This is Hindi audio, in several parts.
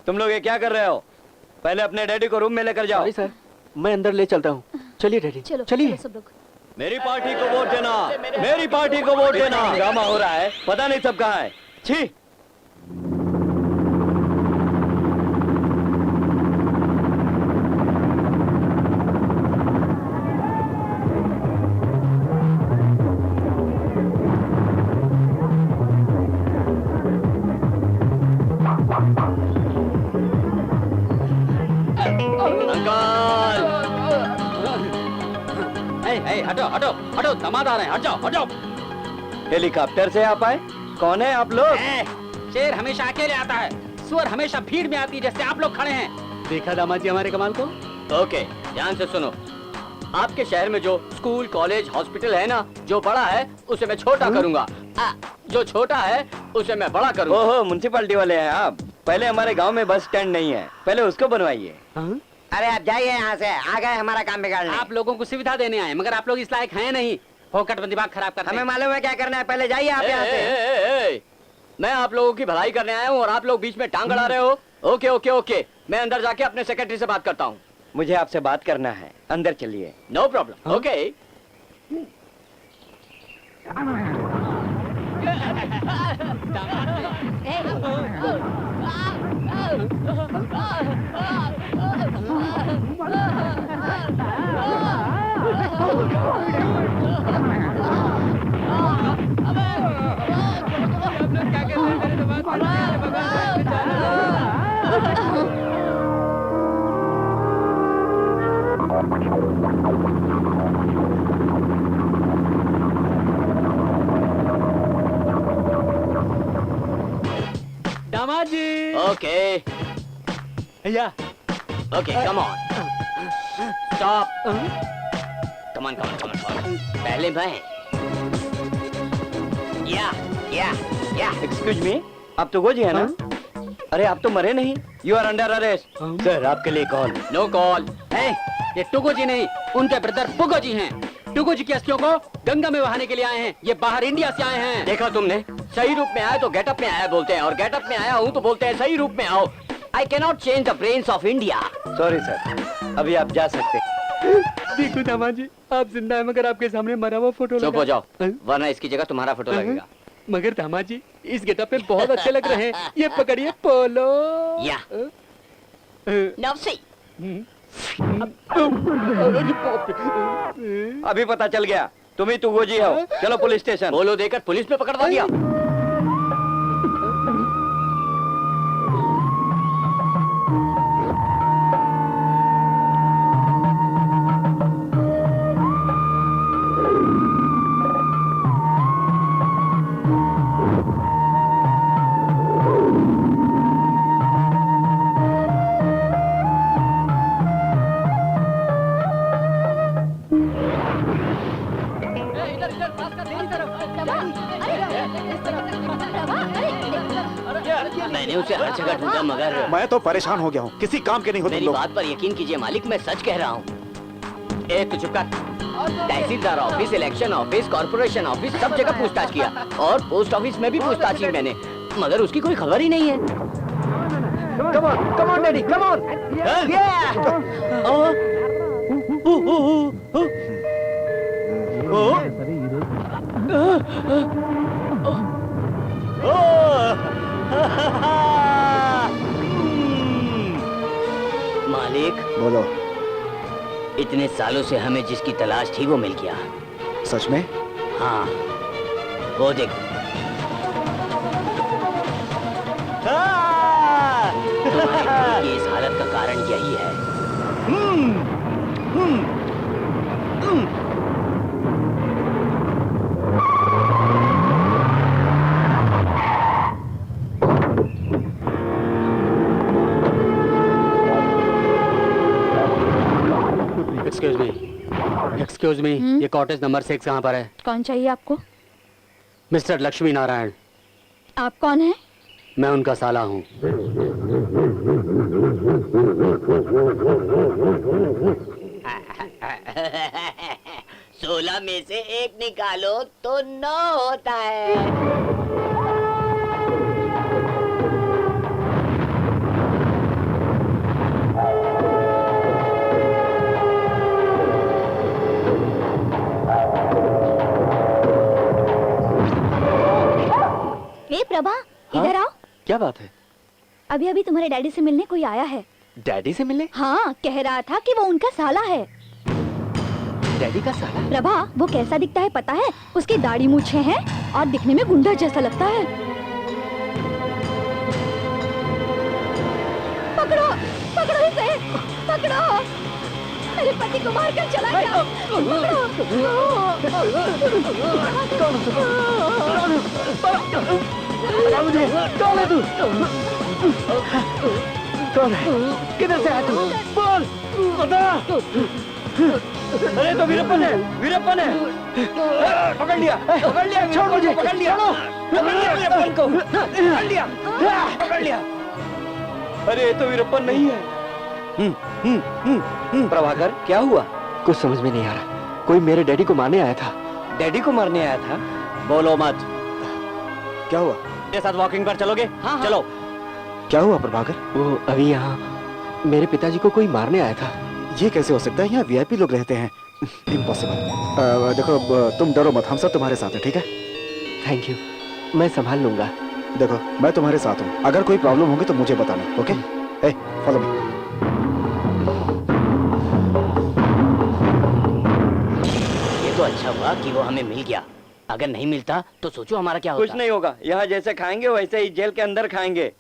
तुम लोग ये क्या कर रहे हो? पहले अपने डैडी को रूम में लेकर जाओ। सर, मैं अंदर ले चलता हूँ। चलिए डैडी, चलो चलिए। सब लोग। मेरी पार्टी को वोट देना, मेरी पार्टी को वोट देना। ड्रामा हो रहा है, पता नहीं सब कहाँ है। छी। हटो हटो हटो, दामाद आ रहे हैं, हट जाओ हट जाओ। हेलीकॉप्टर से आप आए? कौन है आप लोग? शेर हमेशा अकेले आता है, सुअर हमेशा भीड़ में आती है, जैसे आप लोग खड़े हैं। देखा दामाद जी हमारे कमाल को? ओके, ध्यान से सुनो। आपके शहर में जो स्कूल, कॉलेज, हॉस्पिटल है ना, जो बड़ा है उसे मैं छोटा करूंगा, जो छोटा है उसे मैं बड़ा करूंगा। ओहो, म्युनिसिपैलिटी वाले हैं आप। पहले हमारे गांव में बस स्टैंड नहीं है, पहले उसको बनवाइए। अरे आप जाइए यहाँ से, आ गए हमारा काम बिगाड़ने। आप लोगों को सुविधा देने आए, मगर आप लोग इस लायक हैं नहीं। फोकट में दिमाग खराब करते हैं। हमें मालूम है क्या करना है, पहले जाइए आप यहाँ से। मैं आप लोगों की भलाई करने आया हूँ और आप लोग बीच में टांग अड़ा रहे हो। ओके ओके ओके, मैं अंदर जाके अपने सेक्रेटरी से बात करता हूँ। मुझे आपसे बात करना है, अंदर चलिए। No problem. ओके। दामाद जी। ओके भैया। Okay, come on, stop, come on come on come on. पहले मैं। या एक्सक्यूज मी, आप तो गोजी है ना? अरे आप तो मरे नहीं। You are under arrest. Sir, आपके लिए कॉल। No call. ये टुगो जी नहीं, उनके ब्रदर पुगो जी हैं। टुगो जी की अस्थियों को गंगा में बहाने के लिए आए हैं। ये बाहर इंडिया से आए हैं। देखा तुमने, सही रूप में आए तो गेटअप में आया बोलते हैं, और गेटअप में आया हूँ तो बोलते हैं सही रूप में आओ। I can not change the brains of India. Sorry sir, अभी आप जा सकते। देखो दामाद जी, आप जिंदा है मगर आपके सामने मरा हुआ फोटो चुप हो जाओ, वरना इसकी जगह तुम्हारा फोटो लगेगा। मगर दामाद जी, इस गेटअप पे बहुत अच्छे लग रहे हैं। ये पकड़िए पोलो। या नवसी। अभी पता चल गया तुम ही तुगोजी हो। चलो पुलिस स्टेशन। बोलो देकर पुलिस में पकड़वा दिया। मैंने उसे हर जगह ढूंढा मगर मैं तो परेशान हो गया हूँ, किसी काम के नहीं हो तुम मेरी लोग। बात पर यकीन कीजिए मालिक, मैं सच कह रहा हूँ। तू चुप कर। Tehsildar office, election office, corporation office, सब जगह पूछताछ किया, और पोस्ट ऑफिस में भी पूछताछ की मैंने, मगर उसकी कोई खबर ही नहीं है। Come on, Daddy, come on. मालिक बोलो। इतने सालों से हमें जिसकी तलाश थी वो मिल गया। सच में? हाँ, वो देख। तुम्हारे भाई की इस हालत का कारण यही है। एक्सक्यूज मी, ये कॉटेज नंबर 6 कहाँ पर है? कौन चाहिए आपको? मिस्टर लक्ष्मी नारायण। आप कौन है? मैं उनका साला हूँ। 16 में से 1 निकालो तो 9 होता है। प्रभा, हाँ? इधर आओ। क्या बात है? अभी अभी तुम्हारे डैडी से मिलने कोई आया है। डैडी से मिलने? हाँ, कह रहा था कि वो उनका साला है। डैडी का साला? प्रभा, वो कैसा दिखता है पता है? उसकी दाढ़ी मूछें हैं और दिखने में गुंडा जैसा लगता है। पकड़ो, पकड़ो इसे, पकड़ो। मेरे पति को मार कर चला गया। कौन है तू? कौन है? किधर से आया तू? बोल, बता। अरे तो वीरप्पन है, वीरप्पन है। पकड़ लिया, छोड़ मुझे, पकड़ लिया वीरप्पन को, पकड़ लिया, पकड़ लिया। अरे ये तो वीरप्पन नहीं है। प्रभाकर, क्या हुआ? कुछ समझ में नहीं आ रहा। कोई मेरे डैडी को मारने आया था। डैडी को मारने आया था? बोलो मत। क्या हुआ? मेरे साथ वॉकिंग पर चलोगे? हाँ, चलो। क्या हुआ प्रभाकर? वो अभी यहाँ मेरे पिताजी को कोई मारने आया था। ये कैसे हो सकता है? यहाँ वीआईपी लोग रहते हैं। इम्पॉसिबल। देखो तुम डरो मत, हम सब तुम्हारे साथ हैं, ठीक है? थैंक यू, मैं संभाल लूंगा। देखो मैं तुम्हारे साथ हूँ, अगर कोई प्रॉब्लम होगी तो मुझे बताना, ओके? ए, फॉलो मी। ये तो अच्छा हुआ कि वो हमें मिल गया। अगर नहीं मिलता तो सोचो हमारा क्या होता। कुछ नहीं होगा, यहाँ जैसे खाएंगे वैसे ही जेल के अंदर खाएंगे।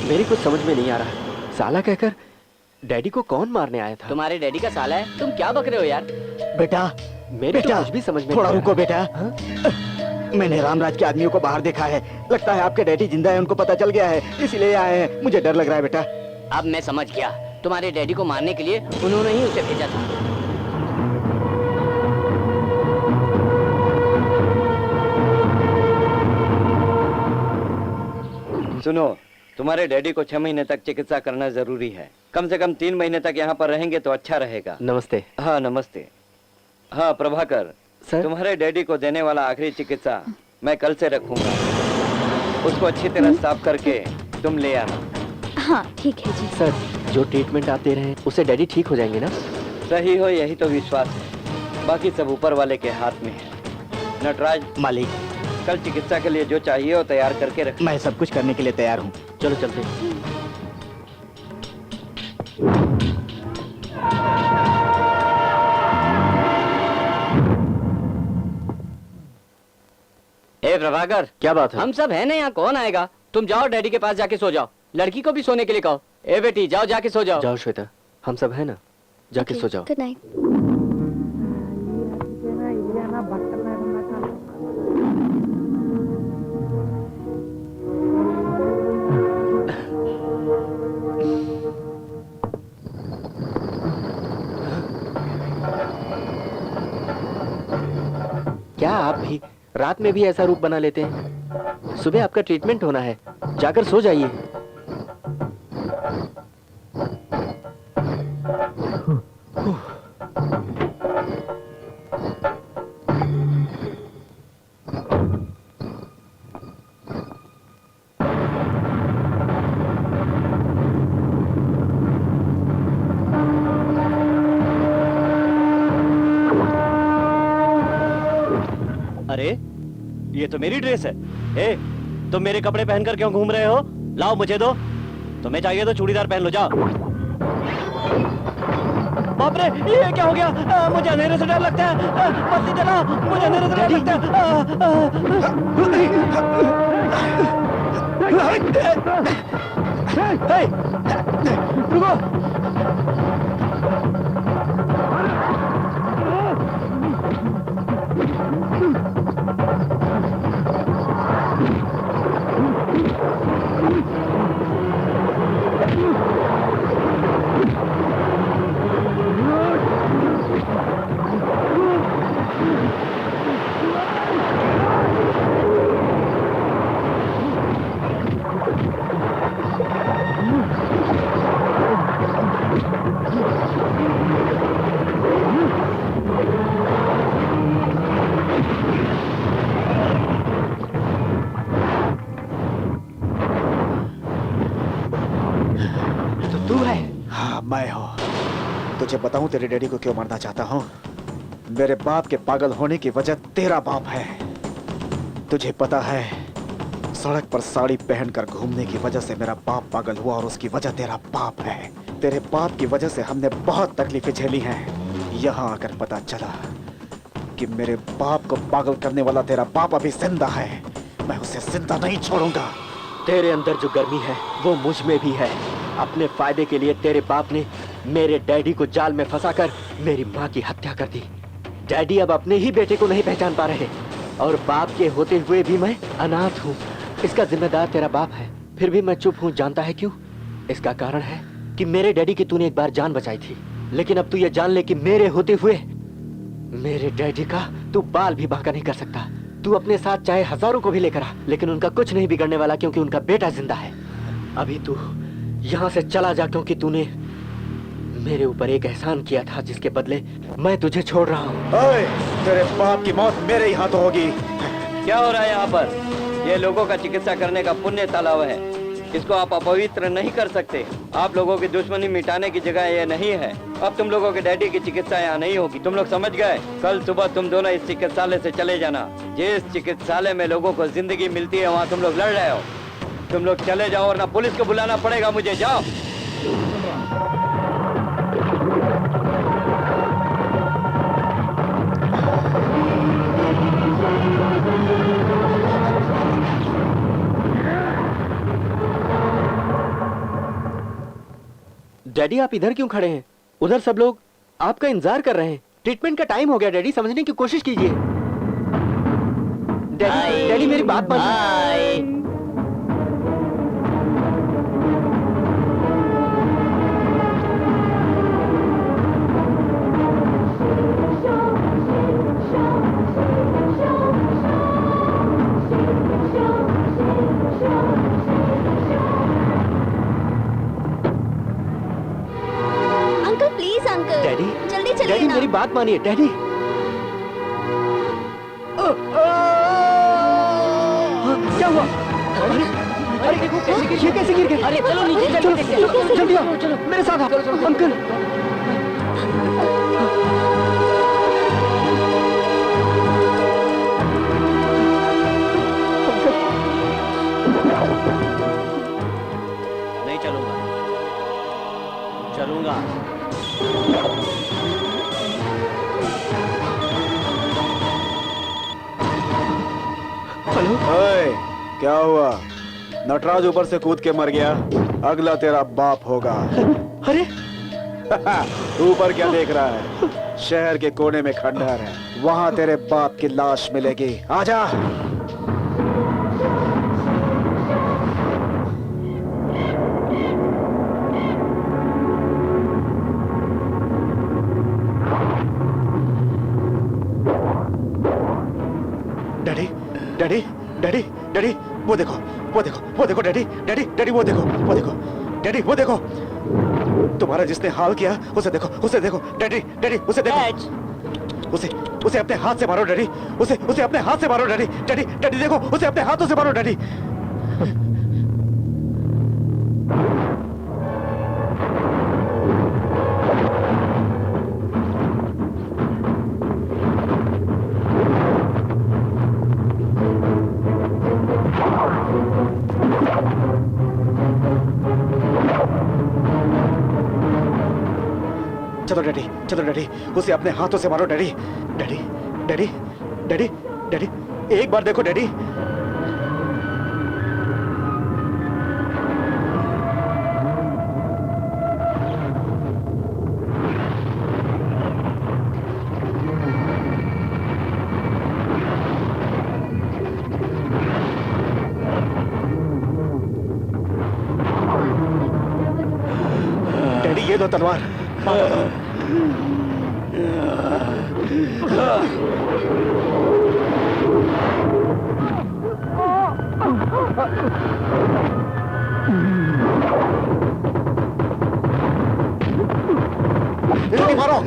मेरी कुछ समझ में नहीं आ रहा। साला कहकर डैडी को कौन मारने आया था? तुम्हारे डैडी का साला है, तुम क्या बक रहे हो यार? बेटा, मेरे तो कुछ भी समझ में थोड़ा नहीं आ रुको बेटा। हाँ? मैंने रामराज के आदमियों को बाहर देखा है। लगता है आपके डैडी जिंदा है, उनको पता चल गया है, इसलिए आए हैं। मुझे डर लग रहा है बेटा। अब मैं समझ गया, तुम्हारे डैडी को मारने के लिए उन्होंने ही उसे भेजा था। सुनो, तुम्हारे डैडी को 6 महीने तक चिकित्सा करना जरूरी है। कम से कम 3 महीने तक यहाँ पर रहेंगे तो अच्छा रहेगा। नमस्ते। हाँ नमस्ते। हाँ प्रभाकर, सर? तुम्हारे डैडी को देने वाला आखिरी चिकित्सा मैं कल से रखूंगा। उसको अच्छी तरह साफ करके तुम ले आना। हाँ ठीक है जी। सर, जो ट्रीटमेंट आप दे रहे हैं उससे डैडी ठीक हो जाएंगे ना? सही हो यही तो विश्वास है, बाकी सब ऊपर वाले के हाथ में है। नटराज, मालिक, कल चिकित्सा के लिए जो चाहिए वो तैयार करके रख। मैं सब कुछ करने के लिए तैयार हूँ। चलो चलते हैं। ए प्रभाकर, क्या बात है? हम सब है ना यहाँ, कौन आएगा? तुम जाओ डैडी के पास जाके सो जाओ। लड़की को भी सोने के लिए कहो। ए बेटी जाओ, जाके सो जाओ। जाओ श्वेता, हम सब है ना, जाके सो जाओ। Good night. क्या आप भी रात में भी ऐसा रूप बना लेते हैं? सुबह आपका ट्रीटमेंट होना है, जाकर सो जाइए। अरे ये तो मेरी ड्रेस है। ए, तुम मेरे कपड़े पहनकर क्यों घूम रहे हो? लाओ मुझे दो। तुम्हें चाहिए तो चूड़ीदार पहन लो, जाओ। बाप रे, ये क्या हो गया? मुझे अंधेरे से डर लगता है। बत्ती जलाओ, मुझे अंधेरे से डर लगता है। रुको। हाँ मैं हूँ। तुझे बताऊं तेरे डैडी को क्यों मारना चाहता हूं? मेरे बाप के पागल होने की वजह तेरा बाप है। तुझे पता है, सड़क पर साड़ी पहनकर घूमने की वजह से मेरा बाप पागल हुआ और उसकी वजह तेरा बाप है। तेरे बाप की वजह से हमने बहुत तकलीफें झेली हैं। यहाँ आकर पता चला कि मेरे बाप को पागल करने वाला तेरा बाप अभी जिंदा है। मैं उसे जिंदा नहीं छोड़ूंगा। तेरे अंदर जो गर्मी है वो मुझ में भी है। अपने फायदे के लिए तेरे बाप ने मेरे डैडी को जाल में फंसाकर मेरी माँ की हत्या कर दी। डैडी अब अपने ही बेटे को नहीं पहचान पा रहे और बाप के होते हुए भी मैं अनाथ हूँ। इसका जिम्मेदार तेरा बाप है, फिर भी मैं चुप हूँ। जानता है क्यों? इसका कारण है कि मेरे डैडी की तूने एक बार जान बचाई थी, लेकिन अब तू ये जान ले कि मेरे होते हुए मेरे डैडी का तू बाल भी बांका नहीं कर सकता। तू अपने साथ चाहे हजारों को भी लेकर आ, लेकिन उनका कुछ नहीं बिगड़ने वाला, क्योंकि उनका बेटा जिंदा है। अभी तू यहाँ से चला जा, क्योंकि तूने मेरे ऊपर एक एहसान किया था जिसके बदले मैं तुझे छोड़ रहा हूँ। तेरे बाप की मौत मेरे ही हाथों होगी। क्या हो रहा है यहाँ पर? ये लोगों का चिकित्सा करने का पुण्य तालाब है, इसको आप अपवित्र नहीं कर सकते। आप लोगों की दुश्मनी मिटाने की जगह ये नहीं है। अब तुम लोगों के डैडी की चिकित्सा यहाँ नहीं होगी, तुम लोग समझ गए? कल सुबह तुम दोनों इस चिकित्सालय से चले जाना। जिस चिकित्सालय में लोगों को जिंदगी मिलती है वहाँ तुम लोग लड़ रहे हो। तुम लोग चले जाओ और ना पुलिस को बुलाना पड़ेगा मुझे। जाओ। डैडी आप इधर क्यों खड़े हैं? उधर सब लोग आपका इंतजार कर रहे हैं। ट्रीटमेंट का टाइम हो गया डैडी, समझने की कोशिश कीजिए। डैडी डैडी मेरी बात मानिए। डैडी जल्दी चलिए डैडी ना। मेरी बात मानिए डैडी। क्या हुआ? अरे ये कैसे गिर गए? अरे चलो नीचे चलो, जल्दी आओ, चलो मेरे साथ आओ। अंकल नहीं चलूंगा। चलूंगा। हेलो। ओए, क्या हुआ? नटराज ऊपर से कूद के मर गया, अगला तेरा बाप होगा। अरे ऊपर क्या देख रहा है? शहर के कोने में खंडहर है, वहां तेरे बाप की लाश मिलेगी। आजा। डैडी डैडी डैडी डैडी वो देखो वो देखो वो देखो डैडी डैडी डैडी वो देखो वो देखो डैडी वो देखो। तुम्हारा जिसने हाल किया उसे देखो डैडी डैडी उसे देखो। उसे अपने हाथ से मारो डैडी। उसे अपने हाथ से मारो डैडी डैडी डैडी देखो उसे अपने हाथों से मारो डैडी। चलो डैडी उसे अपने हाथों से मारो daddy daddy daddy daddy daddy एक बार देखो डैडी। डैडी ये दो तलवार। जल्दी मारो।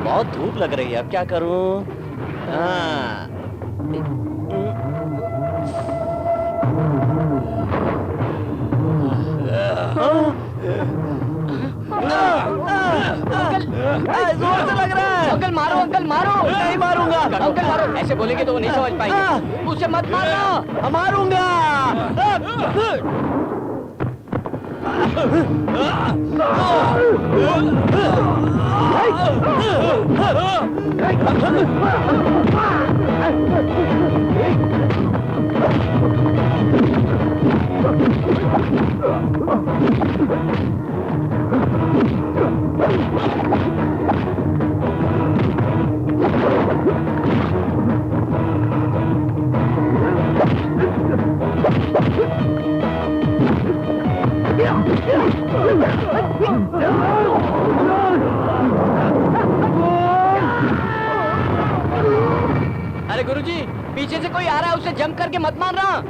बहुत धूप लग रही है, अब क्या करूं? हाँ। जोर से लग रहा है। अंकल मारो, अंकल मारो। नहीं मारूंगा। अंकल मारो, ऐसे बोलेंगे तो वो नहीं समझ पाएंगे। उसे मत मारना। मारूंगा। अरे गुरुजी, पीछे से कोई आ रहा है, उसे जंप करके मत मारना।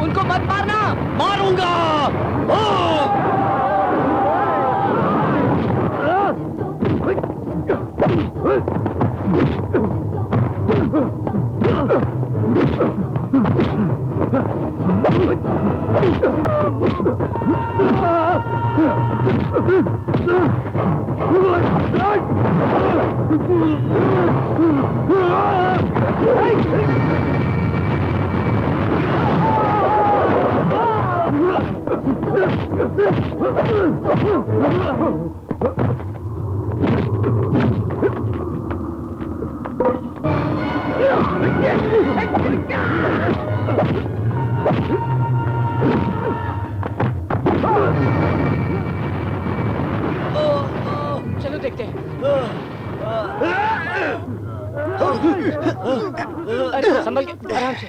उनको मत मारना। मारूंगा। चलो देखते हैं। अरे संभल के, आराम से।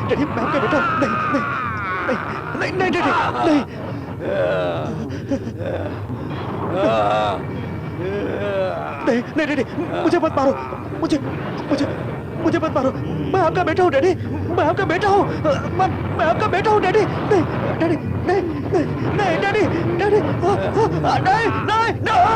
डैडी, मैं आपका बेटा। नहीं नहीं नहीं नहीं डैडी, नहीं। नहीं नहीं डैडी, मुझे मत मारो। मुझे मुझे मुझे मत मारो। मैं आपका बेटा हूँ डैडी, मैं आपका बेटा हूँ। मैं आपका बेटा हूँ डैडी। नहीं डैडी, नहीं नहीं नहीं डैडी, डैडी, नहीं नहीं नहीं।